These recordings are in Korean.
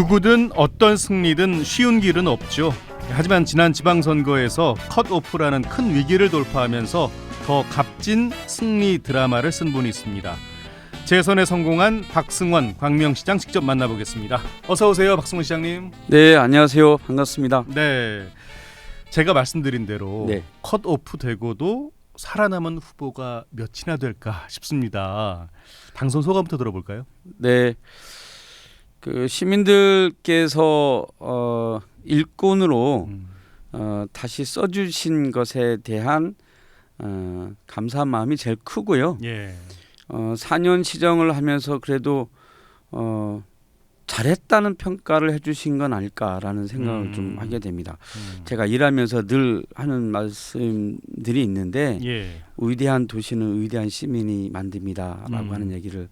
누구든 어떤 승리든 쉬운 길은 없죠. 하지만 지난 지방선거에서 컷오프라는 큰 위기를 돌파하면서 더 값진 승리 드라마를 쓴 분이 있습니다. 재선에 성공한 박승원 광명시장 직접 만나보겠습니다. 어서 오세요, 박승원 시장님. 네, 안녕하세요. 반갑습니다. 네, 제가 말씀드린 대로 네. 컷오프 되고도 살아남은 후보가 몇이나 될까 싶습니다. 당선 소감부터 들어볼까요? 네, 그 시민들께서 일꾼으로 다시 써주신 것에 대한 감사한 마음이 제일 크고요. 예. 4년 시정을 하면서 그래도 잘했다는 평가를 해주신 건 아닐까라는 생각을 좀 하게 됩니다. 제가 일하면서 늘 하는 말씀들이 있는데 예. 위대한 도시는 위대한 시민이 만듭니다라고 하는 얘기를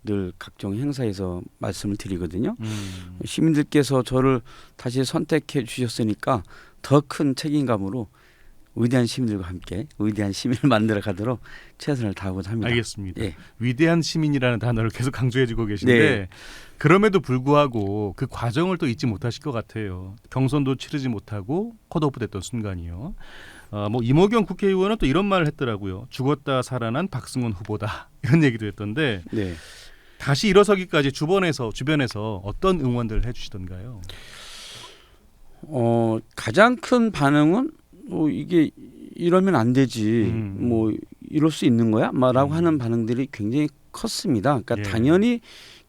늘 각종 행사에서 말씀을 드리거든요. 시민들께서 저를 다시 선택해 주셨으니까 더 큰 책임감으로 위대한 시민들과 함께 위대한 시민을 만들어 가도록 최선을 다하고자 합니다. 알겠습니다. 예. 위대한 시민이라는 단어를 계속 강조해주고 계신데 네. 그럼에도 불구하고 그 과정을 또 잊지 못하실 것 같아요. 경선도 치르지 못하고 컷오프 됐던 순간이요. 뭐 이모경 국회의원은 또 이런 말을 했더라고요. 죽었다 살아난 박승원 후보다 이런 얘기도 했던데 네. 다시 일어서기까지 주변에서 어떤 응원들을 해주시던가요? 가장 큰 반응은 이게 이러면 안 되지, 뭐 이럴 수 있는 거야? 라고 하는 반응들이 굉장히 컸습니다. 그러니까 예. 당연히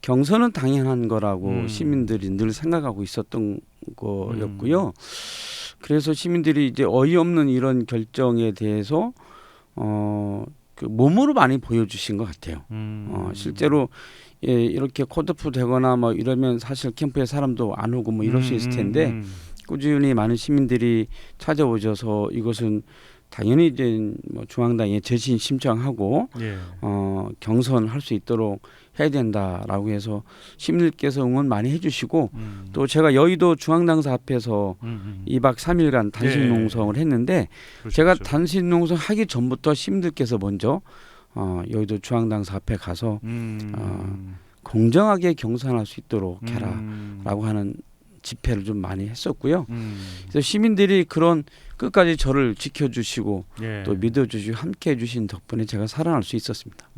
경선은 당연한 거라고 시민들이 늘 생각하고 있었던 거였고요. 그래서 시민들이 이제 어이없는 이런 결정에 대해서 그 몸으로 많이 보여주신 것 같아요. 실제로 이렇게 컷오프 되거나 뭐 이러면 사실 캠프에 사람도 안 오고 뭐 이럴 수 있을 텐데 꾸준히 많은 시민들이 찾아오셔서 이것은 당연히 이제 뭐 중앙당에 재신 신청하고 예. 경선할 수 있도록 해야 된다라고 해서 시민들께서 응원 많이 해주시고 또 제가 여의도 중앙당사 앞에서 2박 3일간 단식 농성을 했는데 그렇죠. 제가 단식 농성 하기 전부터 시민들께서 먼저 여의도 중앙당사 앞에 가서 공정하게 경선할 수 있도록 해라라고 하는 집회를 좀 많이 했었고요. 그래서 시민들이 그런 끝까지 저를 지켜주시고 예. 또 믿어주시고 함께해 주신 덕분에 제가 살아날 수 있었습니다.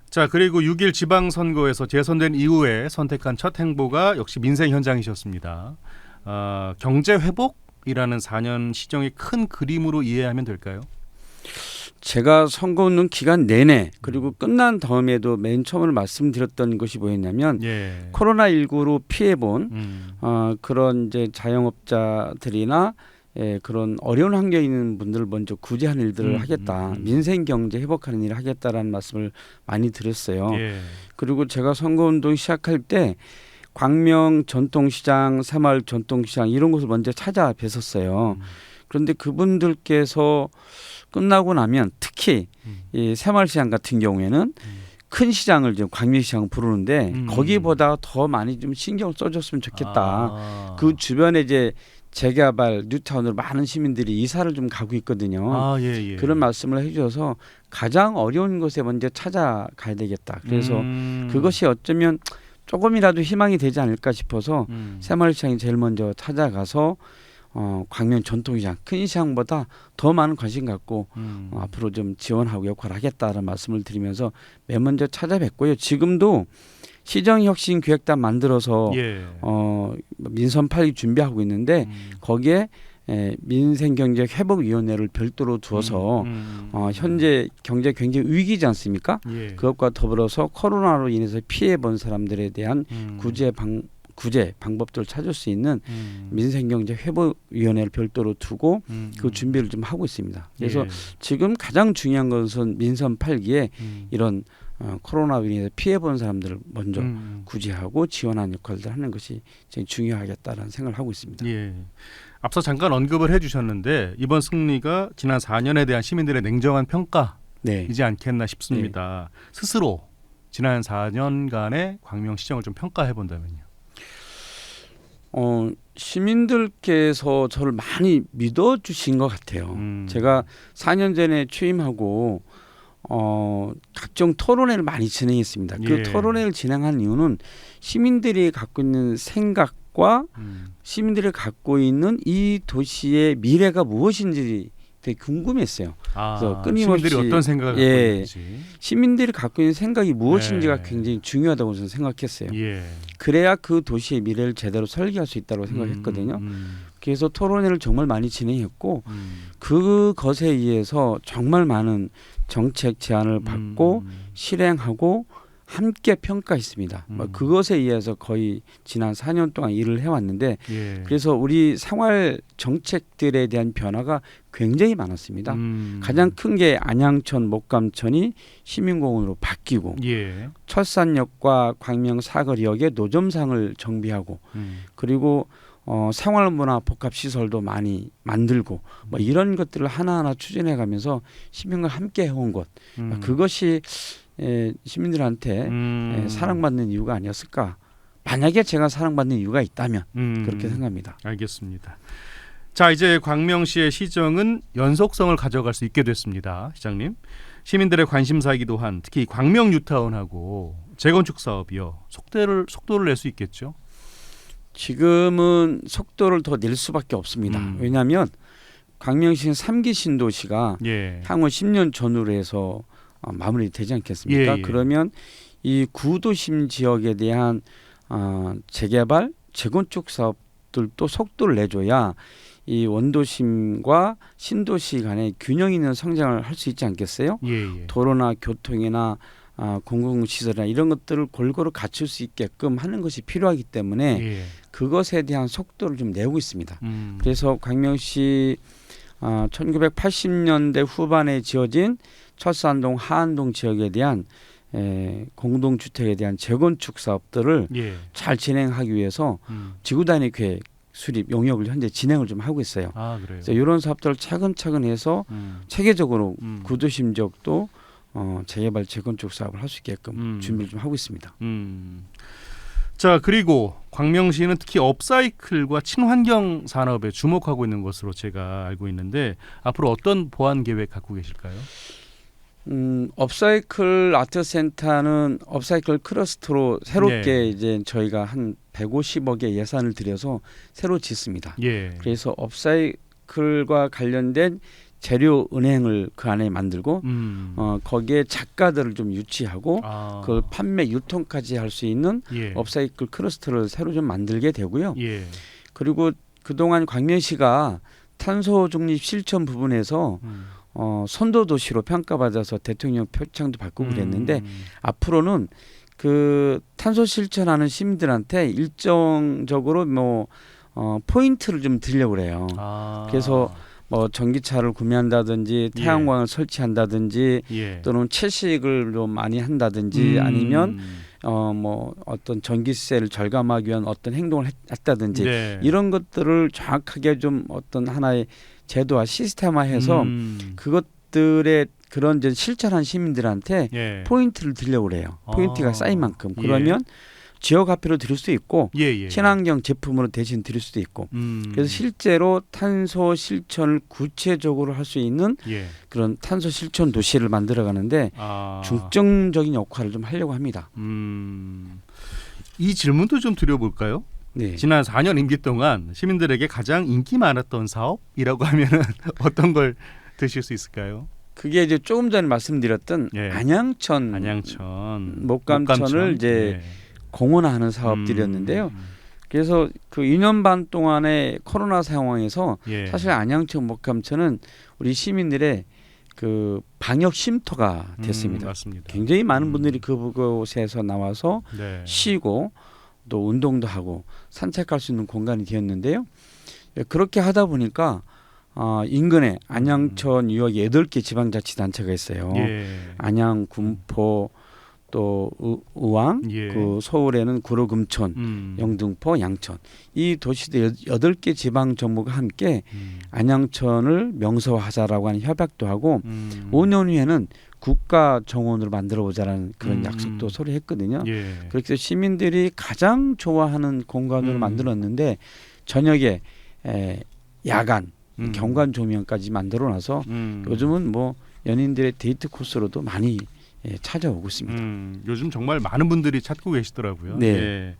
자, 그리고 6일 지방선거에서 재선된 이후에 선택한 첫 행보가 역시 민생 현장이셨습니다. 경제 회복이라는 4년 시정의 큰 그림으로 이해하면 될까요? 제가 선거운동 기간 내내 그리고 끝난 다음에도 맨 처음으로 말씀드렸던 것이 뭐였냐면 코로나19로 피해본 그런 이제 자영업자들이나 그런 어려운 환경에 있는 분들을 먼저 구제하는 일들을 하겠다. 민생 경제 회복하는 일을 하겠다라는 말씀을 많이 드렸어요. 그리고 제가 선거운동 시작할 때 광명 전통시장, 새마을 전통시장 이런 곳을 먼저 찾아뵀었어요. 그런데 그분들께서 끝나고 나면 특히 이 새마을시장 같은 경우에는 큰 시장을 지금 광명시장 부르는데 거기보다 더 많이 좀 신경 써줬으면 좋겠다. 그 주변에 이제 재개발 뉴타운으로 많은 시민들이 이사를 좀 가고 있거든요. 그런 말씀을 해주셔서 가장 어려운 곳에 먼저 찾아가야 되겠다. 그래서 그것이 어쩌면 조금이라도 희망이 되지 않을까 싶어서 새마을시장이 제일 먼저 찾아가서 광명 전통시장 큰 시장보다 더 많은 관심 갖고 앞으로 좀 지원하고 역할을 하겠다는 말씀을 드리면서 맨 먼저 찾아뵙고요. 지금도 시정혁신기획단 만들어서 민선 8기 준비하고 있는데 거기에 민생경제회복위원회를 별도로 두어서 현재 경제 굉장히 위기지 않습니까? 그것과 더불어서 코로나로 인해서 피해본 사람들에 대한 구제 방법들을 찾을 수 있는 민생경제회복위원회를 별도로 두고 그 준비를 좀 하고 있습니다. 그래서 지금 가장 중요한 것은 민선 8기에 이런 코로나로 인해서 피해본 사람들을 먼저 구제하고 지원하는 역할을 하는 것이 제일 중요하겠다라는 생각을 하고 있습니다. 앞서 잠깐 언급을 해주셨는데 이번 승리가 지난 4년에 대한 시민들의 냉정한 평가이지 않겠나 싶습니다. 스스로 지난 4년간의 광명시정을 좀 평가해 본다면요. 시민들께서 저를 많이 믿어주신 것 같아요. 제가 4년 전에 취임하고 각종 토론회를 많이 진행했습니다. 그 토론회를 진행한 이유는 시민들이 갖고 있는 생각과 시민들이 갖고 있는 이 도시의 미래가 무엇인지 되게 궁금했어요. 그래서 끊임없이 시민들이 어떤 생각을 갖고 있는지, 시민들이 갖고 있는 생각이 무엇인지가 굉장히 중요하다고 저는 생각했어요. 그래야 그 도시의 미래를 제대로 설계할 수 있다고 생각했거든요. 그래서 토론회를 정말 많이 진행했고 그것에 의해서 정말 많은 정책 제안을 받고 실행하고 함께 평가했습니다. 그것에 의해서 거의 지난 4년 동안 일을 해왔는데 그래서 우리 생활 정책들에 대한 변화가 굉장히 많았습니다. 가장 큰 게 안양천, 목감천이 시민공원으로 바뀌고 철산역과 광명 사거리역에 노점상을 정비하고 그리고 생활문화 복합시설도 많이 만들고 뭐 이런 것들을 하나하나 추진해가면서 시민과 함께 해온 것 그것이 시민들한테 사랑받는 이유가 아니었을까. 만약에 제가 사랑받는 이유가 있다면 그렇게 생각합니다. 알겠습니다. 자, 이제 광명시의 시정은 연속성을 가져갈 수 있게 됐습니다. 시장님, 시민들의 관심사이기도 한 특히 광명 뉴타운하고 재건축 사업이요. 속도를 낼 수 있겠죠? 지금은 속도를 더 낼 수밖에 없습니다. 왜냐하면 광명시는 3기 신도시가 향후 10년 전후로 해서 마무리되지 않겠습니까? 그러면 이 구도심 지역에 대한 재개발, 재건축 사업들도 속도를 내줘야 이 원도심과 신도시 간의 균형 있는 성장을 할 수 있지 않겠어요? 도로나 교통이나 공공시설이나 이런 것들을 골고루 갖출 수 있게끔 하는 것이 필요하기 때문에 그것에 대한 속도를 좀 내고 있습니다. 그래서 광명시 1980년대 후반에 지어진 철산동, 하안동 지역에 대한 공동주택에 대한 재건축 사업들을 잘 진행하기 위해서 지구단위 계획 수립 용역을 현재 진행을 좀 하고 있어요. 그래요? 그래서 이런 사업들을 차근차근 해서 체계적으로 구도심 지역도 재개발 재건축 사업을 할 수 있게끔 준비를 좀 하고 있습니다. 자, 그리고 광명시는 특히 업사이클과 친환경 산업에 주목하고 있는 것으로 제가 알고 있는데 앞으로 어떤 보완 계획 갖고 계실까요? 업사이클 아트센터는 업사이클 클러스터로 새롭게 이제 저희가 한 150억의 예산을 들여서 새로 짓습니다. 그래서 업사이클과 관련된 재료 은행을 그 안에 만들고 거기에 작가들을 좀 유치하고 그걸 판매 유통까지 할 수 있는 업사이클 클러스터를 새로 좀 만들게 되고요. 그리고 그동안 광명시가 탄소 중립 실천 부분에서 선도 도시로 평가받아서 대통령 표창도 받고 그랬는데 앞으로는 그 탄소 실천하는 시민들한테 일정적으로 포인트를 좀 드리려고 그래요. 그래서 뭐 전기차를 구매한다든지 태양광을 설치한다든지 또는 채식을 좀 많이 한다든지 아니면 뭐 어떤 전기세를 절감하기 위한 어떤 행동을 했다든지 이런 것들을 정확하게 좀 어떤 하나의 제도화 시스템화해서 그것들의 그런 이제 실천한 시민들한테 포인트를 드리려고 그래요. 포인트가 쌓인 만큼. 그러면 지역 화폐로 드릴 수 있고 친환경 제품으로 대신 드릴 수도 있고 그래서 실제로 탄소 실천을 구체적으로 할 수 있는 그런 탄소 실천 도시를 만들어가는데 중점적인 역할을 좀 하려고 합니다. 이 질문도 좀 드려볼까요? 지난 4년 임기 동안 시민들에게 가장 인기 많았던 사업이라고 하면은 어떤 걸 드실 수 있을까요? 그게 이제 조금 전에 말씀드렸던 안양천, 목감천을 이제 공원화하는 사업들이었는데요. 그래서 그 2년 반 동안의 코로나 상황에서 사실 안양천, 목감천은 우리 시민들의 그 방역 쉼터가 됐습니다. 맞습니다. 굉장히 많은 분들이 그곳에서 나와서 쉬고 또 운동도 하고 산책할 수 있는 공간이 되었는데요. 그렇게 하다 보니까 인근에 안양천 유역에 8개 지방자치단체가 있어요. 안양, 군포, 또 의왕, 그 서울에는 구로금천, 영등포, 양천 이 도시들 8개 지방 정부가 함께 안양천을 명소화하자라고 하는 협약도 하고 5년 후에는 국가 정원으로 만들어보자라는 그런 약속도 서로 했거든요. 그렇게 해서 시민들이 가장 좋아하는 공간으로 만들었는데 저녁에 야간 경관 조명까지 만들어놔서 요즘은 뭐 연인들의 데이트 코스로도 많이 찾아오고 있습니다. 요즘 정말 많은 분들이 찾고 계시더라고요. 네. 예.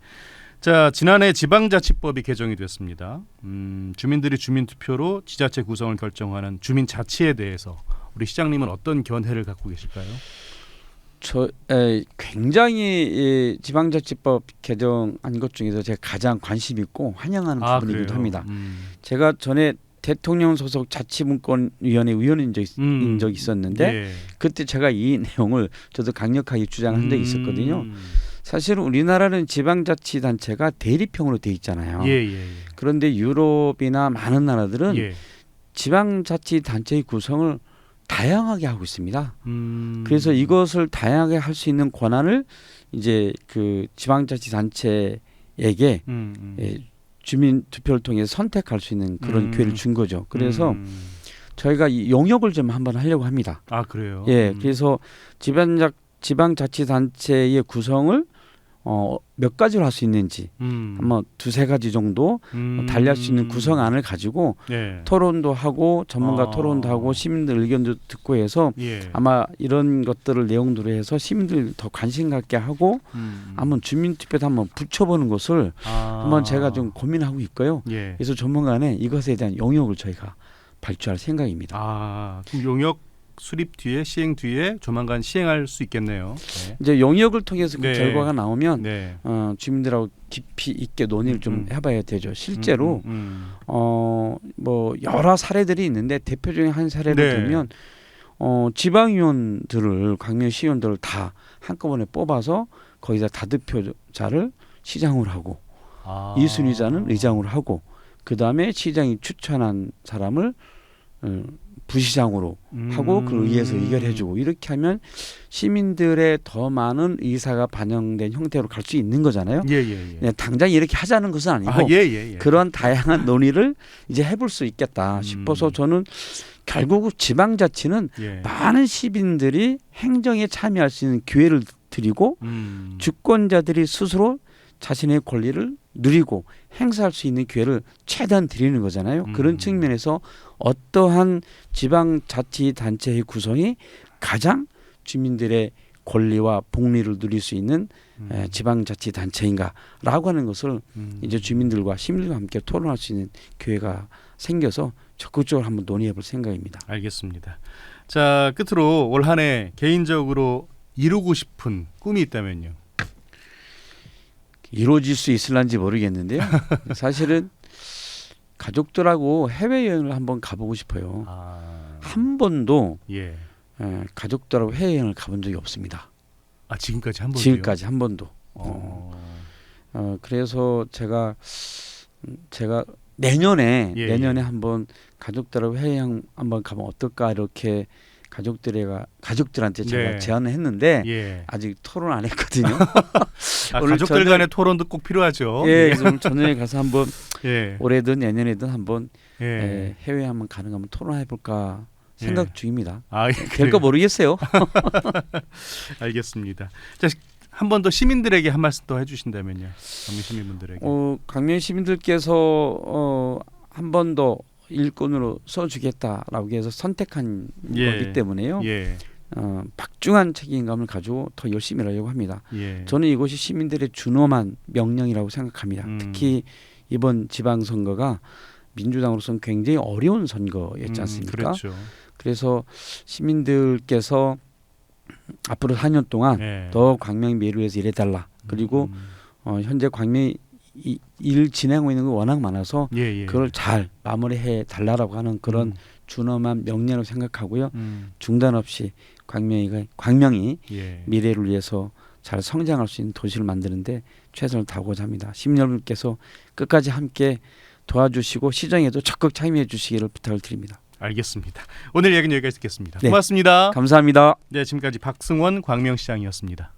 자, 지난해 지방자치법이 개정이 됐습니다. 주민들이 주민투표로 지자체 구성을 결정하는 주민자치에 대해서 우리 시장님은 어떤 견해를 갖고 계실까요? 굉장히 지방자치법 개정한 것 중에서 제가 가장 관심 있고 환영하는 부분이기도 그래요? 합니다. 제가 전에 대통령 소속 자치분권위원회 위원인 적이 있었는데 예. 그때 제가 이 내용을 저도 강력하게 주장한 적이 있었거든요. 사실은 우리나라는 지방자치단체가 대립형으로 돼 있잖아요. 예. 그런데 유럽이나 많은 나라들은 예. 지방자치단체의 구성을 다양하게 하고 있습니다. 그래서 이것을 다양하게 할 수 있는 권한을 이제 그 지방자치단체에게 주민 투표를 통해 선택할 수 있는 그런 기회를 준 거죠. 그래서 저희가 이 용역을 좀 한번 하려고 합니다. 아, 그래요? 예, 그래서 지방자치단체의 구성을 몇 가지로 할 수 있는지 아마 두세 가지 정도 달리할 수 있는 구성안을 가지고 예. 토론도 하고 전문가 토론도 하고 시민들 의견도 듣고 해서 예. 아마 이런 것들을 내용들을 해서 시민들 더 관심 갖게 하고 한번 주민투표도 한번 붙여보는 것을 한번 제가 좀 고민하고 있고요. 예. 그래서 조만간에 이것에 대한 용역을 저희가 발주할 생각입니다. 그럼 용역 수립 뒤에 시행 뒤에 조만간 시행할 수 있겠네요. 네. 이제 용역을 통해서 그 네. 결과가 나오면 네. 주민들하고 깊이 있게 논의를 좀 해봐야 되죠. 실제로 뭐 여러 사례들이 있는데 대표적인 한 사례를 네. 들면 지방의원들을 광명시의원들을 다 한꺼번에 뽑아서 거기다 다득표자를 시장으로 하고 이순위자는 의장으로 하고 그 다음에 시장이 추천한 사람을 부시장으로 하고 그 의회에서 의결해주고 이렇게 하면 시민들의 더 많은 의사가 반영된 형태로 갈 수 있는 거잖아요. 예. 당장 이렇게 하자는 것은 아니고 그런 다양한 논의를 이제 해볼 수 있겠다 싶어서 저는 결국 지방자치는 많은 시민들이 행정에 참여할 수 있는 기회를 드리고 주권자들이 스스로 자신의 권리를 누리고 행사할 수 있는 기회를 최대한 드리는 거잖아요. 그런 측면에서 어떠한 지방자치단체의 구성이 가장 주민들의 권리와 복리를 누릴 수 있는 지방자치단체인가라고 하는 것을 이제 주민들과 시민들과 함께 토론할 수 있는 기회가 생겨서 적극적으로 한번 논의해 볼 생각입니다. 알겠습니다. 자, 끝으로 올 한 해 개인적으로 이루고 싶은 꿈이 있다면요? 이루어질 수 있을런지 모르겠는데요. 사실은 가족들하고 해외여행을 한번 가보고 싶어요. 한 번도 가족들하고 해외여행을 가본 적이 없습니다. 지금까지 한 번도요? 지금까지 한 번도. 그래서 제가 내년에 한번 가족들하고 해외여행 한번 가면 어떨까 이렇게 가족들한테 제가 제안을 했는데 아직 토론 안 했거든요. 오늘 가족들 간의 토론도 꼭 필요하죠. 그래서 오늘 저녁에 가서 한번 올해든 내년에든 한번 해외 한번 가는 거 한번 토론해 볼까 생각 중입니다. 될까 모르겠어요. 알겠습니다. 자, 한 번 더 시민들에게 한 말씀 더 해주신다면요. 광명 시민분들에게. 광명 시민들께서 한 번 더 일꾼으로 써주겠다라고 해서 선택한 거기 때문에요. 박중한 책임감을 가지고 더 열심히 하려고 합니다. 저는 이것이 시민들의 준엄한 명령이라고 생각합니다. 특히 이번 지방선거가 민주당으로서는 굉장히 어려운 선거였지 않습니까? 그렇죠. 그래서 시민들께서 앞으로 4년 동안 더 광명의 미래를 위해서 일해달라. 그리고 현재 광명이 일 진행하고 있는 거 워낙 많아서 그걸 잘 마무리해 달라라고 하는 그런 준엄한 명령을 생각하고요. 중단 없이 광명이 미래를 위해서 잘 성장할 수 있는 도시를 만드는데 최선을 다하고자 합니다. 시민 여러분께서 끝까지 함께 도와주시고 시정에도 적극 참여해 주시기를 부탁을 드립니다. 알겠습니다. 오늘 이야기는 여기까지 듣겠습니다. 고맙습니다. 감사합니다. 네, 지금까지 박승원 광명시장이었습니다.